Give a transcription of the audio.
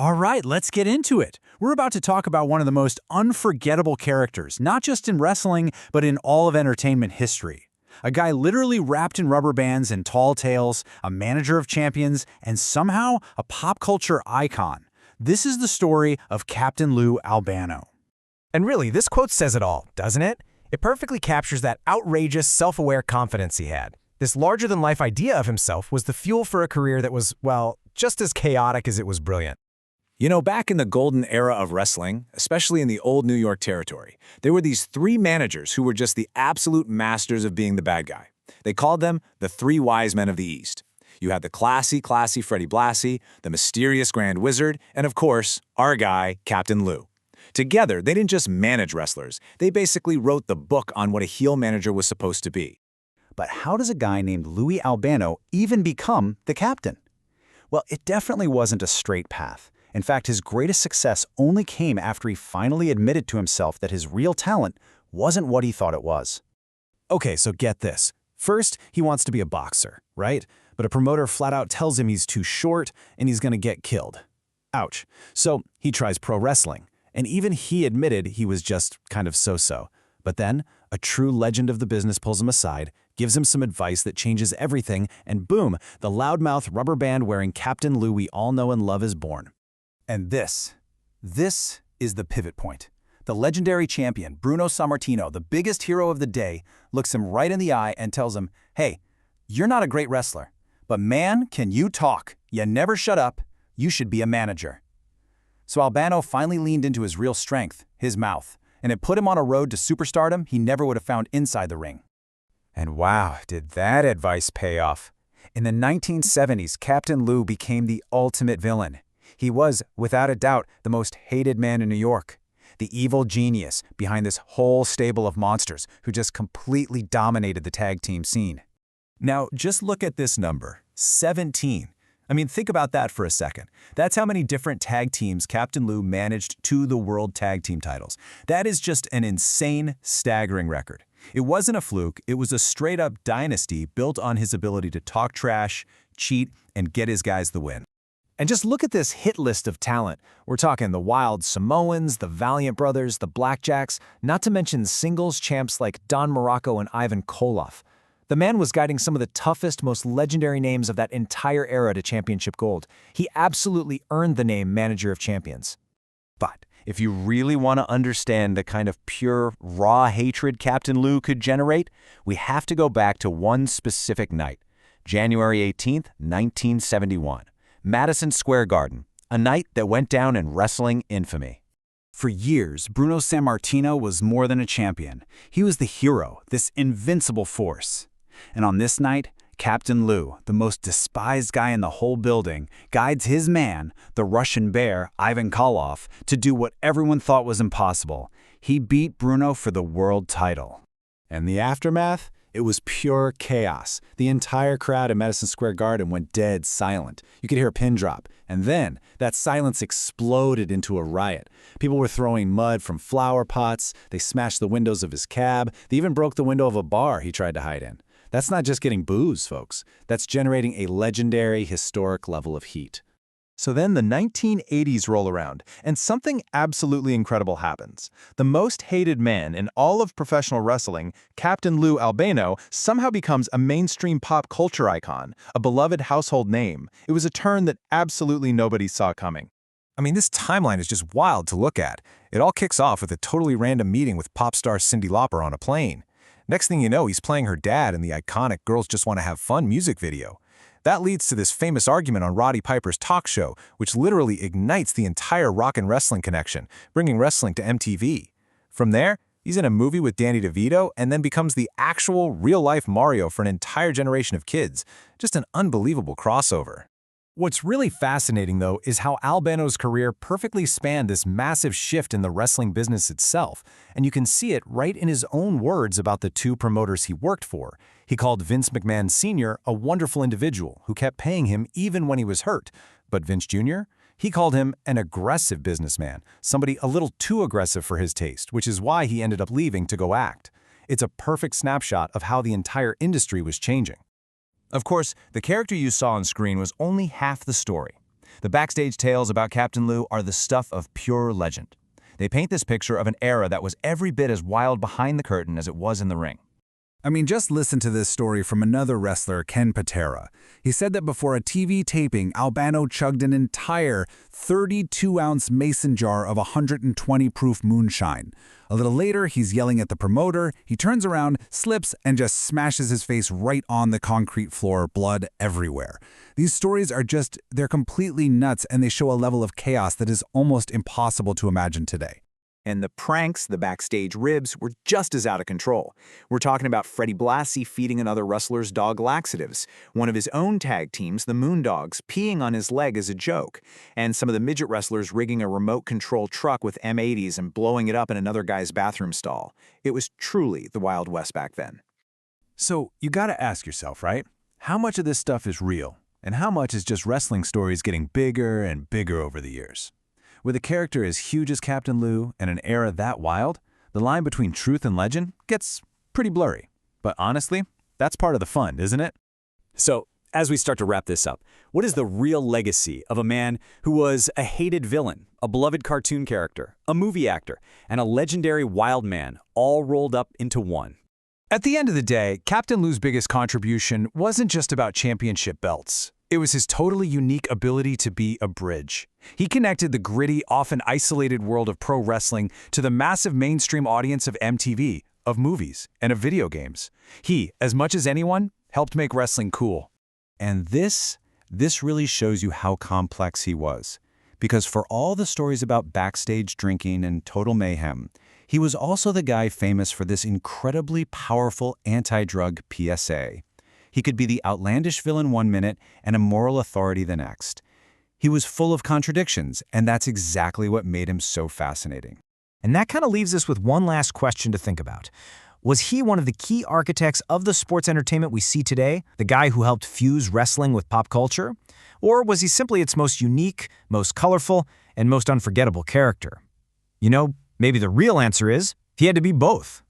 All right, let's get into it. We're about to talk about one of the most unforgettable characters, not just in wrestling, but in all of entertainment history. A guy literally wrapped in rubber bands and tall tales, a manager of champions, and somehow a pop culture icon. This is the story of Captain Lou Albano. And really, this quote says it all, doesn't it? It perfectly captures that outrageous, self-aware confidence he had. This larger-than-life idea of himself was the fuel for a career that was, well, just as chaotic as it was brilliant. You know, back in the golden era of wrestling, especially in the old New York territory, there were these three managers who were just the absolute masters of being the bad guy. They called them the Three Wise Men of the East. You had the classy Freddie Blassie, the mysterious Grand Wizard, and of course, our guy, Captain Lou. Together, they didn't just manage wrestlers, they basically wrote the book on what a heel manager was supposed to be. But how does a guy named Louis Albano even become the captain? Well, it definitely wasn't a straight path. In fact, his greatest success only came after he finally admitted to himself that his real talent wasn't what he thought it was. Okay, so get this. First, he wants to be a boxer, right? But a promoter flat out tells him he's too short and he's gonna get killed. Ouch. So he tries pro wrestling, and even he admitted he was just kind of so-so. But then, a true legend of the business pulls him aside, gives him some advice that changes everything, and boom, the loudmouth rubber band-wearing Captain Lou we all know and love is born. And this is the pivot point. The legendary champion, Bruno Sammartino, the biggest hero of the day, looks him right in the eye and tells him, "Hey, you're not a great wrestler, but man, can you talk? You never shut up. You should be a manager." So Albano finally leaned into his real strength, his mouth, and it put him on a road to superstardom he never would have found inside the ring. And wow, did that advice pay off. In the 1970s, Captain Lou became the ultimate villain. He was, without a doubt, the most hated man in New York. The evil genius behind this whole stable of monsters who just completely dominated the tag team scene. Now, just look at this number, 17. I mean, think about that for a second. That's how many different tag teams Captain Lou managed to the World Tag Team titles. That is just an insane, staggering record. It wasn't a fluke, it was a straight-up dynasty built on his ability to talk trash, cheat, and get his guys the win. And just look at this hit list of talent. We're talking the Wild Samoans, the Valiant Brothers, the Blackjacks, not to mention singles champs like Don Morocco and Ivan Koloff. The man was guiding some of the toughest, most legendary names of that entire era to championship gold. He absolutely earned the name Manager of Champions. But if you really want to understand the kind of pure, raw hatred Captain Lou could generate, we have to go back to one specific night, January 18th, 1971. Madison Square Garden, a night that went down in wrestling infamy. For years, Bruno Sammartino was more than a champion. He was the hero, this invincible force. And on this night, Captain Lou, the most despised guy in the whole building, guides his man, the Russian bear, Ivan Koloff, to do what everyone thought was impossible. He beat Bruno for the world title. And the aftermath? It was pure chaos. The entire crowd at Madison Square Garden went dead silent. You could hear a pin drop. And then, that silence exploded into a riot. People were throwing mud from flower pots. They smashed the windows of his cab. They even broke the window of a bar he tried to hide in. That's not just getting booze, folks. That's generating a legendary, historic level of heat. So then the 1980s roll around, and something absolutely incredible happens. The most hated man in all of professional wrestling, Captain Lou Albano, somehow becomes a mainstream pop culture icon, a beloved household name. It was a turn that absolutely nobody saw coming. I mean, this timeline is just wild to look at. It all kicks off with a totally random meeting with pop star Cyndi Lauper on a plane. Next thing you know, he's playing her dad in the iconic Girls Just Want to Have Fun music video. That leads to this famous argument on Roddy Piper's talk show, which literally ignites the entire rock and wrestling connection, bringing wrestling to MTV. From there, he's in a movie with Danny DeVito and then becomes the actual real-life Mario for an entire generation of kids. Just an unbelievable crossover. What's really fascinating, though, is how Albano's career perfectly spanned this massive shift in the wrestling business itself, and you can see it right in his own words about the two promoters he worked for. He called Vince McMahon Sr. a wonderful individual who kept paying him even when he was hurt, but Vince Jr.? He called him an aggressive businessman, somebody a little too aggressive for his taste, which is why he ended up leaving to go act. It's a perfect snapshot of how the entire industry was changing. Of course, the character you saw on screen was only half the story. The backstage tales about Captain Lou are the stuff of pure legend. They paint this picture of an era that was every bit as wild behind the curtain as it was in the ring. I mean, just listen to this story from another wrestler, Ken Patera. He said that before a TV taping, Albano chugged an entire 32-ounce mason jar of 120-proof moonshine. A little later, he's yelling at the promoter. He turns around, slips, and just smashes his face right on the concrete floor, blood everywhere. These stories are they're completely nuts, and they show a level of chaos that is almost impossible to imagine today. And the pranks, the backstage ribs, were just as out of control. We're talking about Freddie Blassie feeding another wrestler's dog laxatives, one of his own tag teams, the Moondogs, peeing on his leg as a joke, and some of the midget wrestlers rigging a remote-control truck with M80s and blowing it up in another guy's bathroom stall. It was truly the Wild West back then. So you gotta ask yourself, right? How much of this stuff is real? And how much is just wrestling stories getting bigger and bigger over the years? With a character as huge as Captain Lou and an era that wild, the line between truth and legend gets pretty blurry. But honestly, that's part of the fun, isn't it? So, as we start to wrap this up, what is the real legacy of a man who was a hated villain, a beloved cartoon character, a movie actor, and a legendary wild man, all rolled up into one? At the end of the day, Captain Lou's biggest contribution wasn't just about championship belts. It was his totally unique ability to be a bridge. He connected the gritty, often isolated world of pro wrestling to the massive mainstream audience of MTV, of movies, and of video games. He, as much as anyone, helped make wrestling cool. And this really shows you how complex he was. Because for all the stories about backstage drinking and total mayhem, he was also the guy famous for this incredibly powerful anti-drug PSA. He could be the outlandish villain one minute and a moral authority the next. He was full of contradictions, and that's exactly what made him so fascinating. And that kind of leaves us with one last question to think about. Was he one of the key architects of the sports entertainment we see today, the guy who helped fuse wrestling with pop culture? Or was he simply its most unique, most colorful, and most unforgettable character? You know, maybe the real answer is he had to be both.